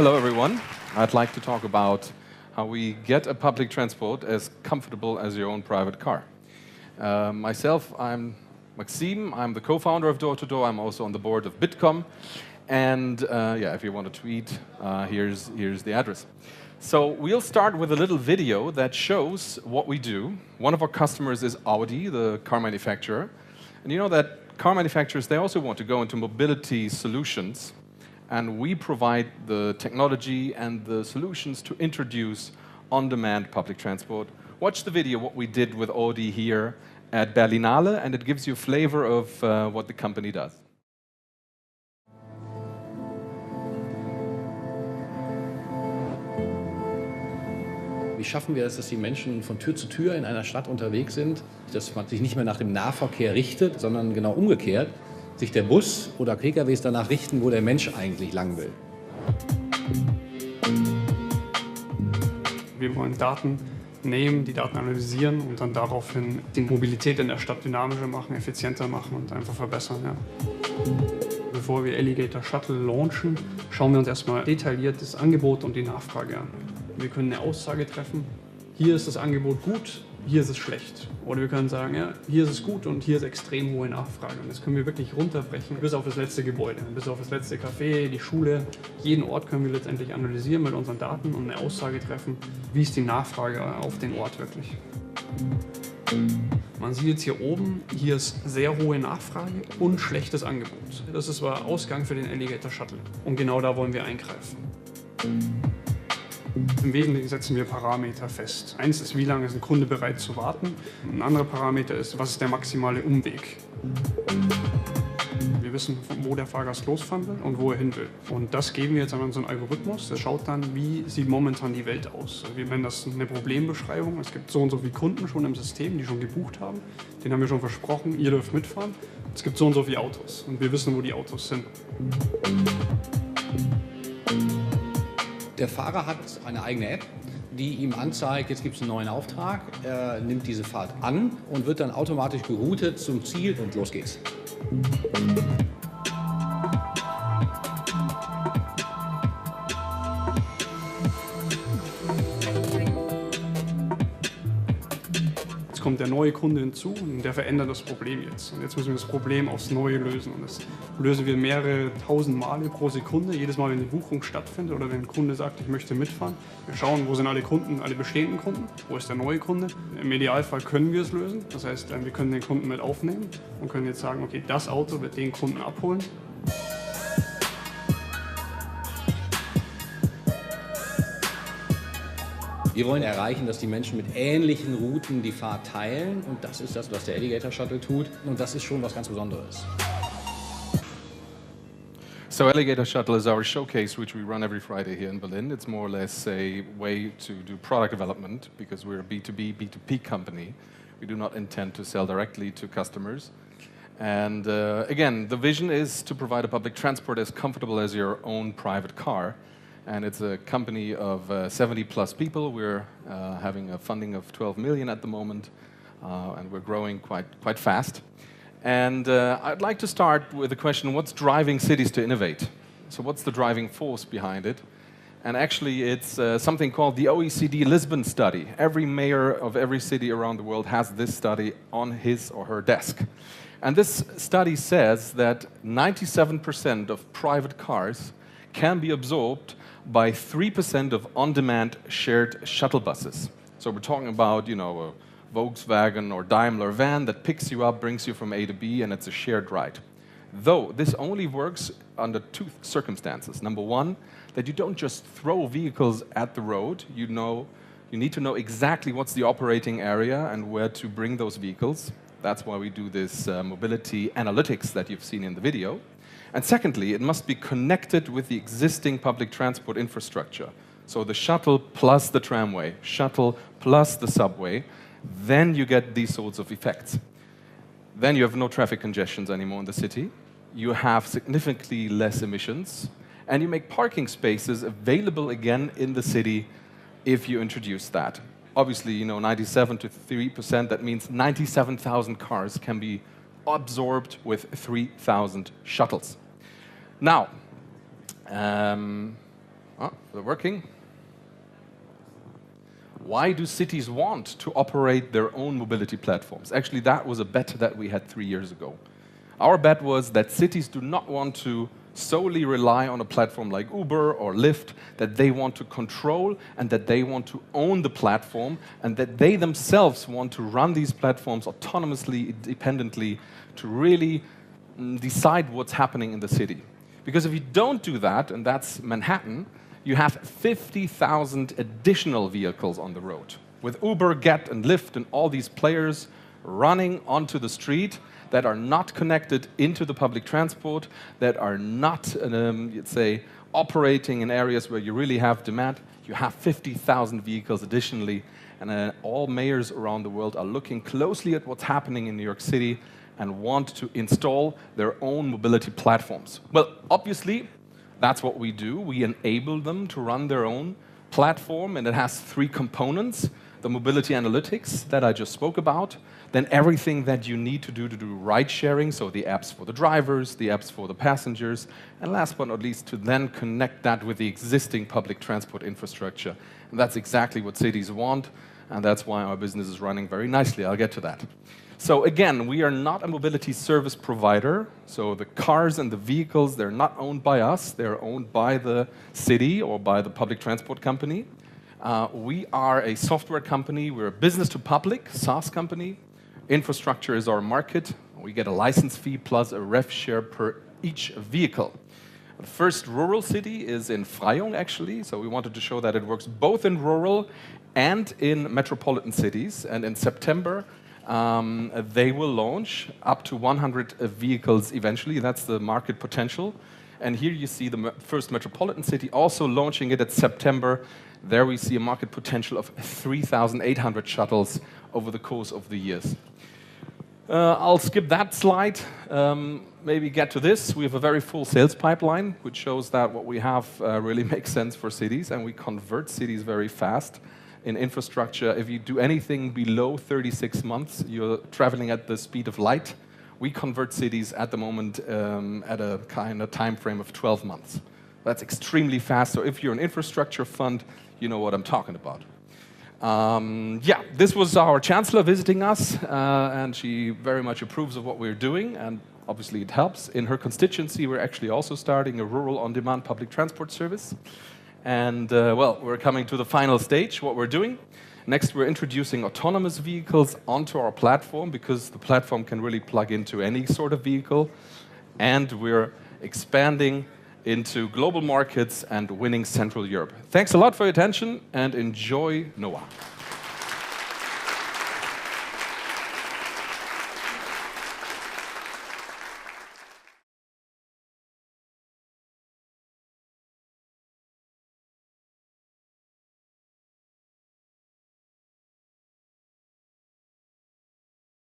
Hello, everyone. I'd like to talk about how we get a public transport as comfortable as your own private car. Myself, I'm Maxim. I'm the co-founder of door2door. I'm also on the board of Bitkom. And yeah, if you want to tweet, here's the address. So we'll start with a little video that shows what we do. One of our customers is Audi, the car manufacturer. And you know that car manufacturers, they also want to go into mobility solutions. And we provide the technology and the solutions to introduce on-demand public transport. Watch the video, what we did with Audi here at Berlinale, and it gives you a flavor of what the company does. Wie schaffen wir es, dass die Menschen von Tür zu Tür in einer Stadt unterwegs sind, dass man sich nicht mehr nach dem Nahverkehr richtet, sondern genau umgekehrt, sich der Bus oder PKWs danach richten, wo der Mensch eigentlich lang will. Wir wollen Daten nehmen, die Daten analysieren und dann daraufhin die Mobilität in der Stadt dynamischer machen, effizienter machen und einfach verbessern. Ja. Bevor wir Alligator Shuttle launchen, schauen wir uns erstmal detailliert das Angebot und die Nachfrage an. Wir können eine Aussage treffen, hier ist das Angebot gut, hier ist es schlecht. Oder wir können sagen, ja, hier ist es gut und hier ist extrem hohe Nachfrage. Und das können wir wirklich runterbrechen, bis auf das letzte Gebäude, bis auf das letzte Café, die Schule. Jeden Ort können wir letztendlich analysieren mit unseren Daten und eine Aussage treffen, wie ist die Nachfrage auf den Ort wirklich. Man sieht jetzt hier oben, hier ist sehr hohe Nachfrage und schlechtes Angebot. Das ist aber Ausgang für den Alligator Shuttle. Und genau da wollen wir eingreifen. Im Wesentlichen setzen wir Parameter fest. Eins ist, wie lange ist ein Kunde bereit zu warten. Ein anderer Parameter ist, was ist der maximale Umweg. Wir wissen, wo der Fahrgast losfahren will und wo er hin will. Und das geben wir jetzt an unseren Algorithmus. Der schaut dann, wie sieht momentan die Welt aus. Wir nennen das eine Problembeschreibung. Es gibt so und so viele Kunden schon im System, die schon gebucht haben. Den haben wir schon versprochen, ihr dürft mitfahren. Es gibt so und so viele Autos und wir wissen, wo die Autos sind. Der Fahrer hat eine eigene App, die ihm anzeigt, jetzt gibt es einen neuen Auftrag. Er nimmt diese Fahrt an und wird dann automatisch geroutet zum Ziel und los geht's. Jetzt kommt der neue Kunde hinzu und der verändert das Problem jetzt. Und jetzt müssen wir das Problem aufs Neue lösen. Und das lösen wir mehrere tausend Male pro Sekunde. Jedes Mal, wenn eine Buchung stattfindet oder wenn ein Kunde sagt, ich möchte mitfahren. Wir schauen, wo sind alle Kunden, alle bestehenden Kunden, wo ist der neue Kunde. Im Idealfall können wir es lösen. Das heißt, wir können den Kunden mit aufnehmen und können jetzt sagen, okay, das Auto wird den Kunden abholen. Wir wollen erreichen, dass die Menschen mit ähnlichen Routen die Fahrt teilen. Und das ist das, was der Alligator Shuttle tut. Und das ist schon was ganz Besonderes. So Alligator Shuttle is our showcase, which we run every Friday here in Berlin. It's more or less a way to do product development, because we're a B2B, B2P company. We do not intend to sell directly to customers. And again, the vision is to provide a public transport as comfortable as your own private car. And it's a company of 70 plus people. We're having a funding of 12 million at the moment, and we're growing quite fast. And I'd like to start with the question, what's driving cities to innovate? So what's the driving force behind it? And actually, it's something called the Oecd Lisbon study. Every mayor of every city around the world has this study on his or her desk. And this study says that 97% of private cars can be absorbed by 3% of on-demand shared shuttle buses. So we're talking about, you know, a Volkswagen or Daimler van that picks you up, brings you from A to B, and it's a shared ride. Though this only works under two circumstances. Number one, that you don't just throw vehicles at the road. You need to know exactly what's the operating area and where to bring those vehicles. That's why we do this mobility analytics that you've seen in the video. And secondly, it must be connected with the existing public transport infrastructure. So the shuttle plus the tramway, shuttle plus the subway, then you get these sorts of effects. Then you have no traffic congestions anymore in the city. You have significantly less emissions, and you make parking spaces available again in the city if you introduce that. Obviously, you know, 97 to 3%, that means 97,000 cars can be absorbed with 3,000 shuttles. Now, Oh, they're working. Why do cities want to operate their own mobility platforms? Actually, that was a bet that we had 3 years ago. Our bet was that cities do not want to solely rely on a platform like Uber or Lyft, that they want to control and that they want to own the platform and that they themselves want to run these platforms autonomously, independently, to really decide what's happening in the city. Because if you don't do that, and that's Manhattan, you have 50,000 additional vehicles on the road. With Uber, Get, and Lyft and all these players running onto the street that are not connected into the public transport, that are not, let's say, operating in areas where you really have demand, you have 50,000 vehicles additionally. And all mayors around the world are looking closely at what's happening in New York City and want to install their own mobility platforms. Well, obviously, that's what we do. We enable them to run their own platform, and it has 3 components. The mobility analytics that I just spoke about, then everything that you need to do ride sharing, so the apps for the drivers, the apps for the passengers, and last but not least, to then connect that with the existing public transport infrastructure. And that's exactly what cities want, and that's why our business is running very nicely. I'll get to that. So again, we are not a mobility service provider, so the cars and the vehicles, they're not owned by us, they're owned by the city or by the public transport company. We are a software company, we're a business-to-public SaaS company. Infrastructure is our market. We get a license fee plus a rev share per each vehicle. The first rural city is in Freyung, actually, so we wanted to show that it works both in rural and in metropolitan cities. And in September, they will launch up to 100 vehicles eventually. That's the market potential. And here you see the first metropolitan city also launching it at September. There we see a market potential of 3,800 shuttles over the course of the years. I'll skip that slide, maybe get to this. We have a very full sales pipeline, which shows that what we have really makes sense for cities, and we convert cities very fast. In infrastructure, if you do anything below 36 months, you're traveling at the speed of light. We convert cities at the moment at a kind of time frame of 12 months. That's extremely fast, so if you're an infrastructure fund, you know what I'm talking about. Yeah, this was our chancellor visiting us, and she very much approves of what we're doing, and obviously it helps. In her constituency, we're actually also starting a rural on-demand public transport service. And, well, we're coming to the final stage, what we're doing. Next, we're introducing autonomous vehicles onto our platform, because the platform can really plug into any sort of vehicle. And we're expanding into global markets and winning Central Europe. Thanks a lot for your attention, and enjoy NOAH.